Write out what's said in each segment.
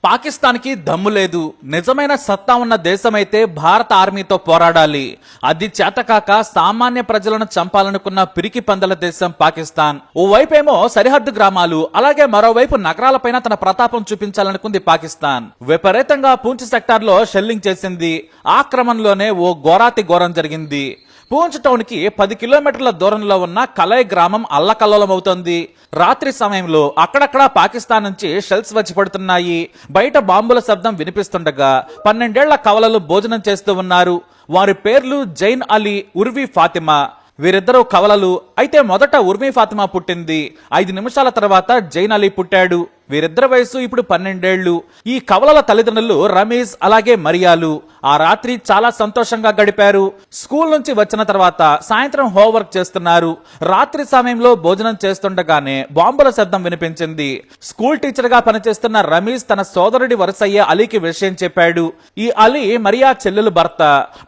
పాకిస్తాన్కి దమ్ము లేదు. నిజమైన సత్తా ఉన్న దేశమైతే భారత ఆర్మీతో పోరాడాలి. అది చేతకాక సామాన్య ప్రజలను చంపాలనుకున్న పిరికి పందల దేశం పాకిస్తాన్. ఓవైపేమో సరిహద్దు గ్రామాలు, అలాగే మరోవైపు నగరాలపైన తన ప్రతాపం చూపించాలనుకుంది పాకిస్తాన్. విపరీతంగా పూంచ్ సెక్టార్ లో షెల్లింగ్ చేసింది. ఆ క్రమంలోనే ఓ ఘోరాతి ఘోరం జరిగింది. పూంచ్ టౌన్ కి 10 కిలోమీటర్ల దూరంలో ఉన్న కలై గ్రామం అల్లకల్లోలమవుతోంది. రాత్రి సమయంలో అక్కడక్కడా పాకిస్తాన్ నుంచి షెల్స్ వచ్చి పడుతున్నాయి. బయట బాంబుల శబ్దం వినిపిస్తుండగా 12 ఏళ్ల కవలలు భోజనం చేస్తూ ఉన్నారు. వారి పేర్లు జైన్ అలీ, ఉర్వి ఫాతిమా. వీరిద్దరూ కవలలు. అయితే మొదట ఉర్వి ఫాతిమా పుట్టింది. 5 నిమిషాల తర్వాత జైన్ అలీ పుట్టాడు. వీరిద్దరి వయసు ఇప్పుడు 12 ఏళ్లు. ఈ కవలల తల్లిదండ్రులు రమీజ్ అలాగే మరియాలు. ఆ రాత్రి చాలా సంతోషంగా గడిపారు. స్కూల్ నుంచి వచ్చిన తర్వాత సాయంత్రం హోంవర్క్ చేస్తున్నారు. రాత్రి సమయంలో భోజనం చేస్తుండగానే బాంబుల శబ్దం వినిపించింది. స్కూల్ టీచర్ గా పనిచేస్తున్న రమీజ్ తన సోదరుడి వరుసయ్యే అలీకి విషయం చెప్పాడు. ఈ అలీ మరియా చెల్లెలు భర్త.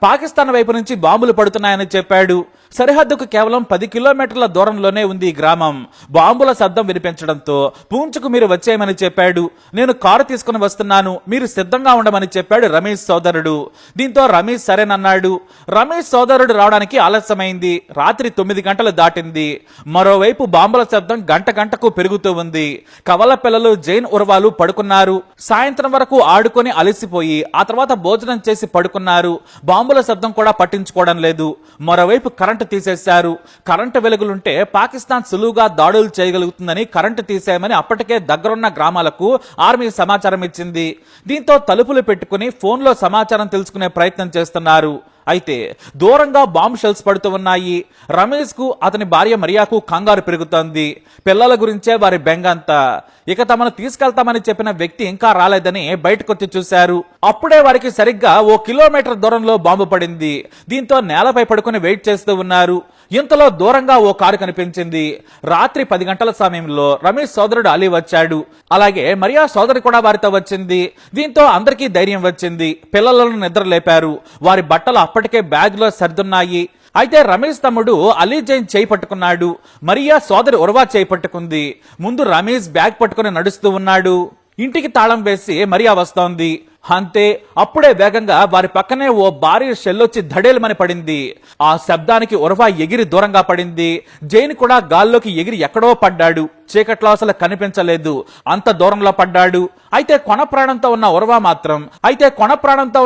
పాకిస్తాన్ వైపు నుంచి బాంబులు పడుతున్నాయని చెప్పాడు. సరిహద్దుకు కేవలం 10 కిలోమీటర్ల దూరంలోనే ఉంది ఈ గ్రామం. బాంబుల శబ్దం వినిపించడంతో పూంచ్కు మీరు వచ్చేయమని చెప్పాడు. నేను కారు తీసుకుని వస్తున్నాను, మీరు సిద్ధంగా ఉండమని చెప్పాడు రమేష్ సోదరుడు. దీంతో రమేష్ సరేనన్నాడు. రమేష్ సోదరుడు రావడానికి ఆలస్యమైంది. రాత్రి 9 గంటలు దాటింది. మరోవైపు బాంబుల శబ్దం గంట గంటకు పెరుగుతూ ఉంది. కవల పిల్లలు జైన్ ఉర్వాలు పడుకున్నారు. సాయంత్రం వరకు ఆడుకొని అలసిపోయి ఆ తర్వాత భోజనం చేసి పడుకున్నారు. బాంబుల శబ్దం కూడా పట్టించుకోవడం లేదు. మరోవైపు కరెంటు తీసేశారు. కరెంటు వెలుగులుంటే పాకిస్తాన్ సులువుగా దాడులు చేయగలుగుతుందని కరెంటు తీసేయమని అప్పటికే దగ్గరున్న గ్రామాలకు ఆర్మీ సమాచారం ఇచ్చింది. దీంతో తలుపులు పెట్టుకుని ఫోన్లో సమాచారం తెలుసుకునే ప్రయత్నం చేస్తున్నారు. అయితే దూరంగా బాంబ్ షెల్స్ పడుతూ ఉన్నాయి. రమేష్ కు అతని భార్య మరియాకు కంగారు పెరుగుతోంది. పిల్లల గురించే వారి బెంగంతా. ఇక తమను తీసుకెళ్తామని చెప్పిన వ్యక్తి ఇంకా రాలేదని బయటకొచ్చి చూశారు. అప్పుడే వారికి సరిగ్గా 1 కిలోమీటర్ దూరంలో బాంబు పడింది. దీంతో నేలపై పడుకుని వెయిట్ చేస్తూ ఉన్నారు. ఇంతలో దూరంగా ఓ కారు కనిపించింది. రాత్రి 10 గంటల సమయంలో రమేష్ సోదరుడు అలీ వచ్చాడు. అలాగే మరియా సోదరి కూడా వారితో వచ్చింది. దీంతో అందరికీ ధైర్యం వచ్చింది. పిల్లలను నిద్ర లేపారు. వారి బట్టలు అప్పటికే బ్యాగ్ లో సర్దున్నాయి. అయితే రమేష్ తమ్ముడు అలీ జైన్ చేయి పట్టుకున్నాడు. మరియా సోదరి ఉర్వా చేయి పట్టుకుంది. ముందు రమేష్ బ్యాగ్ పట్టుకుని నడుస్తూ ఉన్నాడు. ఇంటికి తాళం వేసి మరియా వస్తోంది. అంతే, అప్పుడే వేగంగా వారి పక్కనే ఓ భారీ షెల్లొచ్చి ధడేలమని పడింది. ఆ శబ్దానికి ఉర్వా ఎగిరి దూరంగా పడింది. జైన్ కూడా గాల్లోకి ఎగిరి ఎక్కడో పడ్డాడు. చీకట్లో అసలు కనిపించలేదు. అంత దూరంలో పడ్డాడు. అయితే కొన ప్రాణంతో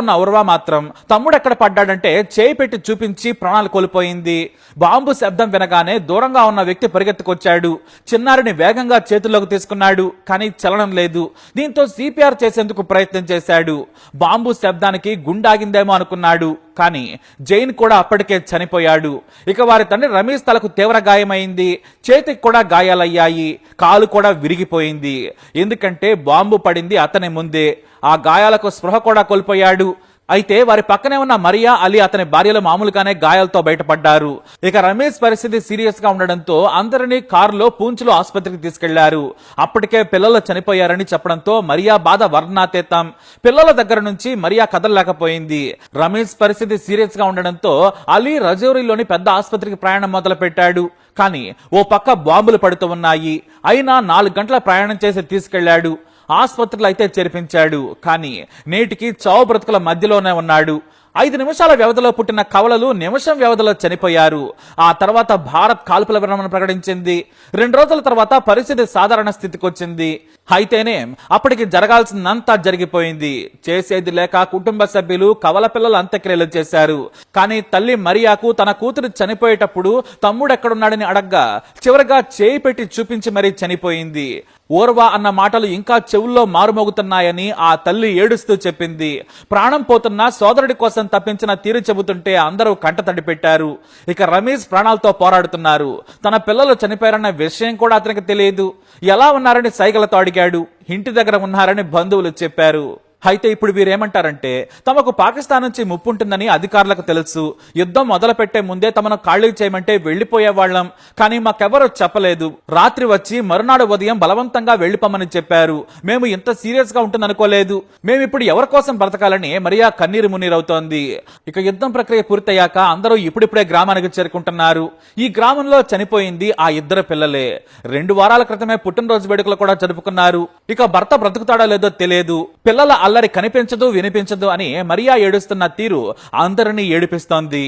ఉన్న ఉర్వా మాత్రం తమ్ముడు ఎక్కడ పడ్డాడంటే చేయి పెట్టి చూపించి ప్రాణాలు కోల్పోయింది. బాంబు శబ్దం వినగానే దూరంగా ఉన్న వ్యక్తి పరిగెత్తుకొచ్చాడు. చిన్నారిని వేగంగా చేతుల్లోకి తీసుకున్నాడు. కానీ చలనం లేదు. దీంతో సిపిఆర్ చేసేందుకు ప్రయత్నం చేశాడు. బాంబు శబ్దానికి గుండాగిందేమో అనుకున్నాడు. కానీ జైన్ కూడా అప్పటికే చనిపోయాడు. ఇక వారి తండ్రి రమేష్ తలకు తీవ్ర గాయమైంది. చేతికి కూడా గాయాలయ్యాయి. కాలు కూడా విరిగిపోయింది. ఎందుకంటే బాంబు పడింది అతని ముందే. ఆ గాయాలకు స్పృహ కూడా కోల్పోయాడు. అయితే వారి పక్కనే ఉన్న మరియా, అలీ అతని భార్యలు మామూలుగానే గాయాలతో బయటపడ్డారు. ఇక రమేష్ పరిస్థితి సీరియస్ గా ఉండడంతో అందరినీ కారులో పూంచ్లో ఆసుపత్రికి తీసుకెళ్లారు. అప్పటికే పిల్లలు చనిపోయారని చెప్పడంతో మరియా బాధ వర్ణాతీతం. పిల్లల దగ్గర నుంచి మరియా కదలలేకపోయింది. రమేష్ పరిస్థితి సీరియస్ గా ఉండడంతో అలీ రజౌరీలోని పెద్ద ఆసుపత్రికి ప్రయాణం మొదలు పెట్టాడు. కానీ ఓ పక్క బాంబులు పడుతూ ఉన్నాయి. అయినా 4 గంటల ప్రయాణం చేసి తీసుకెళ్లాడు. ఆసుపత్రిలో అయితే చేర్పించాడు. కానీ నేటికి చావు బ్రతుకుల మధ్యలోనే ఉన్నాడు. 5 నిమిషాల వ్యవధిలో పుట్టిన కవలలు నిమిషం వ్యవధిలో చనిపోయారు. ఆ తర్వాత భారత్ కాల్పుల విరమణ ప్రకటించింది. 2 రోజుల తర్వాత పరిస్థితి సాధారణ స్థితికి వచ్చింది. అయితేనే అప్పటికి జరగాల్సిందంతా జరిగిపోయింది. చేసేది లేక కుటుంబ సభ్యులు కవల పిల్లలు అంత్యక్రియలు చేశారు. కానీ తల్లి మరియాకు తన కూతురు చనిపోయేటప్పుడు తమ్ముడు ఎక్కడున్నాడని అడగ్గా చివరిగా చేయి పెట్టి చూపించి మరీ చనిపోయింది. ఓర్వా అన్న మాటలు ఇంకా చెవుల్లో మారుమోగుతున్నాయని ఆ తల్లి ఏడుస్తూ చెప్పింది. ప్రాణం పోతున్నా సోదరుడి కోసం తప్పించిన తీరు చెబుతుంటే అందరూ కంటతడి పెట్టారు. ఇక రమేష్ ప్రాణాలతో పోరాడుతున్నారు. తన పిల్లలు చనిపోయారన్న విషయం కూడా అతనికి తెలియదు. ఎలా ఉన్నారని సైగలతో అడిగాడు. ఇంటి దగ్గర ఉన్నారని బంధువులు చెప్పారు. అయితే ఇప్పుడు వీరేమంటారంటే తమకు పాకిస్తాన్ నుంచి ముప్పు ఉంటుందని అధికారులకు తెలుసు, యుద్ధం మొదలు పెట్టే ముందే తమను ఖాళీ చేయమంటే వెళ్లిపోయే వాళ్ళం, కానీ మాకెవరూ చెప్పలేదు. రాత్రి వచ్చి మరునాడు ఉదయం బలవంతంగా వెళ్లిపోమని చెప్పారు. మేము ఇంత సీరియస్ గా ఉంటుందనుకోలేదు. మేమిప్పుడు ఎవరి కోసం బ్రతకాలని మరియా కన్నీరు మున్నీరవుతోంది. ఇక యుద్ధం ప్రక్రియ పూర్తయ్యాక అందరూ ఇప్పుడిప్పుడే గ్రామానికి చేరుకుంటున్నారు. ఈ గ్రామంలో చనిపోయింది ఆ ఇద్దరు పిల్లలే. 2 వారాల క్రితమే పుట్టినరోజు వేడుకలు కూడా జరుపుకున్నారు. ఇక భర్త బ్రతుకుతాడో లేదో తెలియదు. పిల్లల అల్లరి కనిపించదు వినిపించదు అని మరియా ఏడుస్తున్న తీరు అందరినీ ఏడిపిస్తోంది.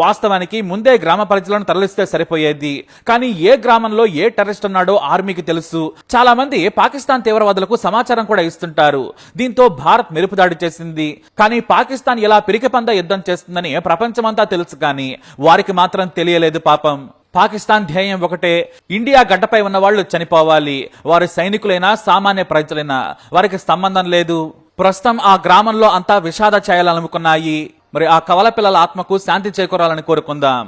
వాస్తవానికి ముందే గ్రామ ప్రజలను తరలిస్తే సరిపోయేది, కానీ ఏ గ్రామంలో ఏ టెర్రరిస్ట్ ఉన్నాడో ఆర్మీకి తెలుసు. చాలా మంది పాకిస్తాన్ తీవ్రవాదులకు సమాచారం కూడా ఇస్తుంటారు. దీంతో భారత్ మెరుపుదాడి చేసింది. కానీ పాకిస్తాన్ ఇలా పిరికిపంద యుద్ధం చేస్తుందని ప్రపంచమంతా తెలుసు, కానీ వారికి మాత్రం తెలియలేదు పాపం. పాకిస్తాన్ ధ్యేయం ఒకటే, ఇండియా గడ్డపై ఉన్న వాళ్ళు చనిపోవాలి. వారి సైనికులైనా సామాన్య ప్రజలైనా వారికి సంబంధం లేదు. ప్రస్తుతం ఆ గ్రామంలో అంతా విషాద ఛాయలు అలుముకున్నాయి. మరి ఆ కవల పిల్లల ఆత్మకు శాంతి చేకూరాలని కోరుకుందాం.